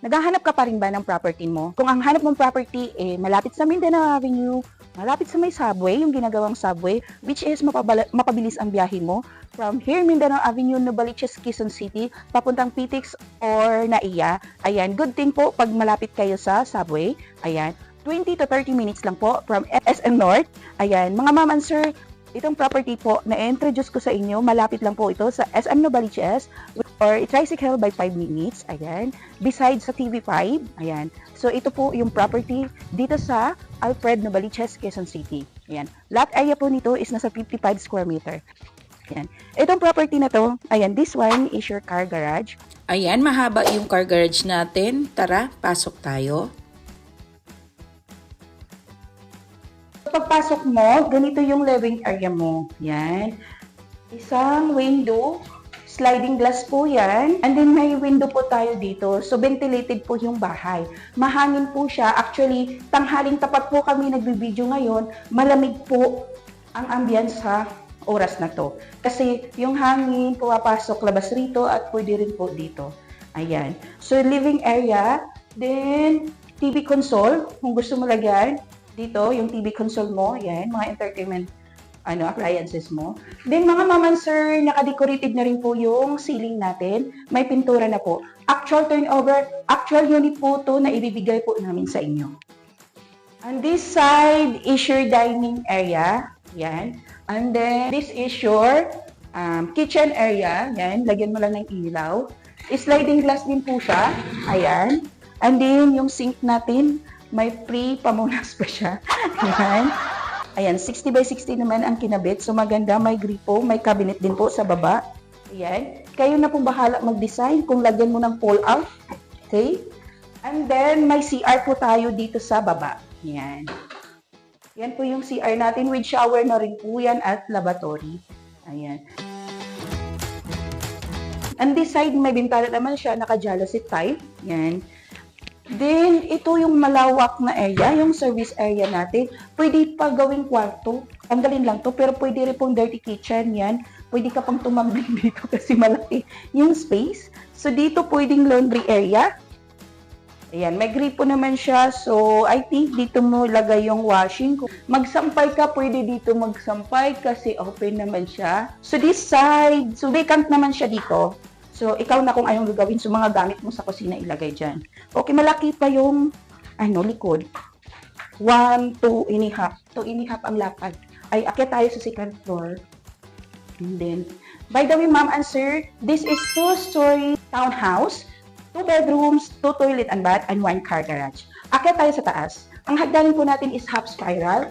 Naghahanap ka pa rin ba ng property mo? Kung ang hanap mong property malapit sa Mindanao Avenue, malapit sa may subway, yung ginagawang subway, which is mapabilis ang biyahe mo from here Mindanao Avenue, Novaliches, Quezon City, papuntang PTX or Naiya. Ayan, good thing po pag malapit kayo sa subway. Ayan, 20 to 30 minutes lang po from SM North. Ayan, mga ma'am and sir, itong property po na introduce ko sa inyo, malapit lang po ito sa SM Novaliches or tricycle by 5 minutes. Ayan, beside sa TV5. Ayan, so ito po yung property dito sa Alfred Novaliches, Quezon City. Ayan, lot area po nito is nasa 55 square meter. Ayan, itong property na to, ayan, this one is your car garage. Ayan, mahaba yung car garage natin. Tara, pasok tayo. Pagpasok mo, ganito yung living area mo. Yan. Isang window, sliding glass po yan. And then may window po tayo dito. So ventilated po yung bahay. Mahangin po siya. Actually, tanghaling tapat po kami nagbibideo ngayon. Malamig po ang ambience sa oras na to. Kasi yung hangin pumapasok labas rito at pwede rin po dito. Ayan. So living area, then TV console, kung gusto mo lagyan. Dito, yung TV console mo, yan, mga entertainment appliances mo. Then, mga ma'am and sir, naka-decorated na rin po yung ceiling natin. May pintura na po. Actual turnover, actual unit po to na ibibigay po namin sa inyo. On this side is your dining area. Yan. And then, this is your kitchen area. Yan, lagyan mo lang ng ilaw. Sliding glass din po siya. Ayan. And then, yung sink natin, may pre-pamunas pa siya. Ayan. Ayan, 60 by 60 naman ang kinabit. So maganda, may gripo, may cabinet din po sa baba. Ayan. Kayo na pong bahala mag-design kung lagyan mo ng pull-out. Okay? And then, may CR po tayo dito sa baba. Ayan. Yan po yung CR natin with shower na rin po yan at lavatory. Ayan. And this side, may bintana naman siya, naka-jalousie type. Yan. Then, ito yung malawak na area, yung service area natin. Pwede pa gawing kwarto. Tanggalin lang to, pero pwede rin pong dirty kitchen yan. Pwede ka pang tumambling dito kasi malaki yung space. So, dito pwedeng laundry area. Ayan, may gripo naman siya. So, I think dito mo lagay yung washing. Kung magsampay ka, pwede dito magsampay kasi open naman siya. So, this side, so vacant naman siya dito. So, ikaw na kung anong gagawin. So, mga gamit mo sa kusina ilagay dyan. Okay, malaki pa yung likod. 1, 2 and a half. 2 and a half ang lapad. Ay, akyat tayo sa second floor. And then, by the way, ma'am and sir, this is 2-story townhouse. 2 bedrooms, 2 toilet and bath, and 1 car garage. Akyat tayo sa taas. Ang hagdanan po natin is half spiral.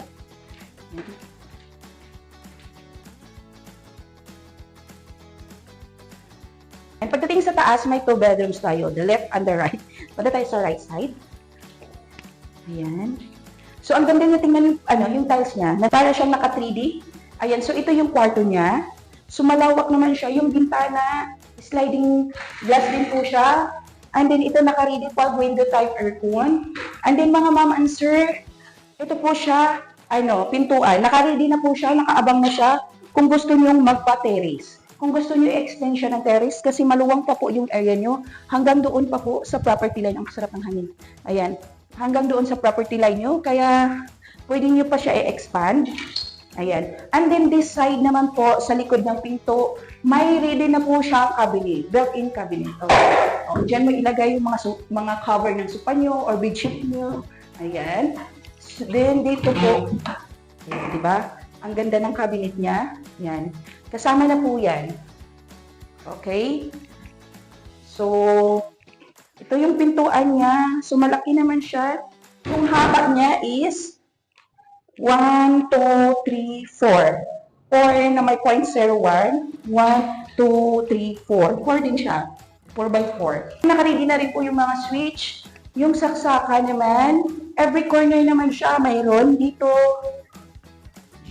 And pagdating sa taas, may 2 bedrooms tayo, the left and the right. Punta tayo sa right side. Ayan. So, ang ganda niya tingnan yung tiles niya, na para siyang naka 3D. Ayan, so ito yung kwarto niya. So, malawak naman siya. Yung bintana, sliding glass din po siya. And then, ito naka-ready pag window type aircon. And then, mga ma'am and sir, ito po siya, pintuan. Naka-ready na po siya, nakaabang na siya. Kung gusto niyo magpa-terrace. Kung gusto niyo i-extend siya ng terrace kasi maluwang pa po yung area niyo, hanggang doon pa po sa property line. Ang sarap ng hangin. Ayan. Hanggang doon sa property line niyo, kaya pwede niyo pa siya i-expand. Ayan. And then this side naman po, sa likod ng pinto, may ready na po siya cabinet, built-in cabinet. Okay. O, diyan mo ilagay yung mga cover ng sopa niyo or bedsheet niyo. Ayan. So, then dito po, ayan, di ba? Ang ganda ng cabinet niya. Ayan. Kasama na po yan. Okay? So, ito yung pintuan niya. So, malaki naman siya. Yung haba niya is 1, 2, 3, 4. 4 na may 0.01. 1, 2, 3, 4. 4 din siya. 4 by 4. Nakaready na rin po yung mga switch. Yung saksaka naman, every corner naman siya mayroon dito.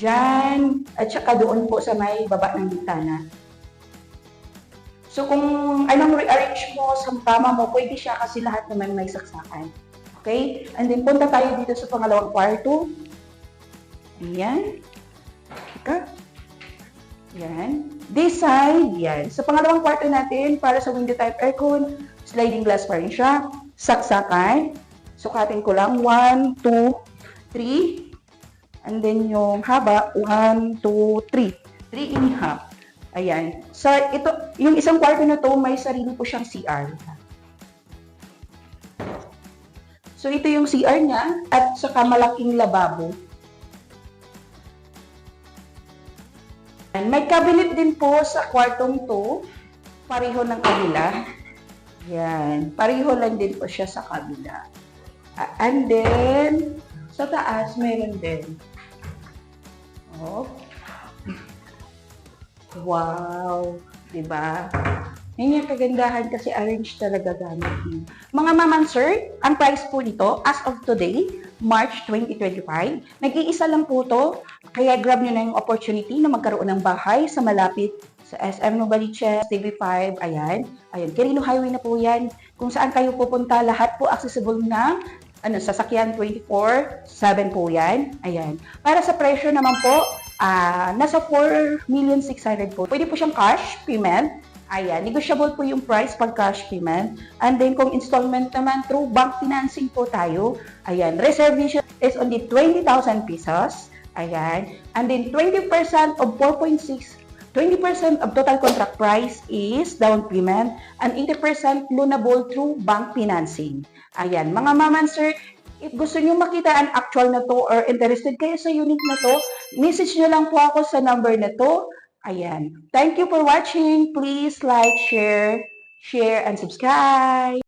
Diyan, at saka doon po sa may baba ng bintana. So kung anong rearrange mo sa kama mo, pwede siya kasi lahat naman may saksakan. Okay? And then punta tayo dito sa pangalawang kwarto. Ayan. Ika. Yan. This side, yan. Sa pangalawang kwarto natin, para sa window type aircon, sliding glass pa rin siya. saksakan. Sukatin ko lang 1, 2, 3. And then yung haba, 1, 2, 3. 3 and a half. Ayan. Sa ito, yung isang kwarto na to, may sarili po siyang CR. So ito yung CR niya at saka malaking lababo. And may cabinet din po sa kwartong to, pareho ng kabila. Yan, pareho lang din po siya sa kabila. And then, sa taas, meron din. Oh. Wow, diba? Yan yung kagandahan kasi arrange talaga gamit niyo. Mga maman sir, ang price po nito as of today, March 2025, nag-iisa lang po to. Kaya grab nyo na yung opportunity na magkaroon ng bahay sa malapit sa SM Novaliches, TV5, ayan. Ayan, Quirino Highway na po yan. Kung saan kayo pupunta, lahat po accessible na sasakyan 24/7 po yan. Ayan. Para sa presyo naman po, nasa 4,600,000 po. Pwede po siyang cash payment. Ayan, negotiable po yung price pag cash payment. And then kung installment naman through bank financing po tayo, ayan, reservation is only 20,000 pesos. Ayan. And then 20% of 20% of total contract price is down payment and 80% loanable through bank financing. Ayan, mga maman sir, if gusto nyo makita ang actual na to or interested kayo sa unit na to, message nyo lang po ako sa number na to. Ayan. Thank you for watching. Please like, share, and subscribe.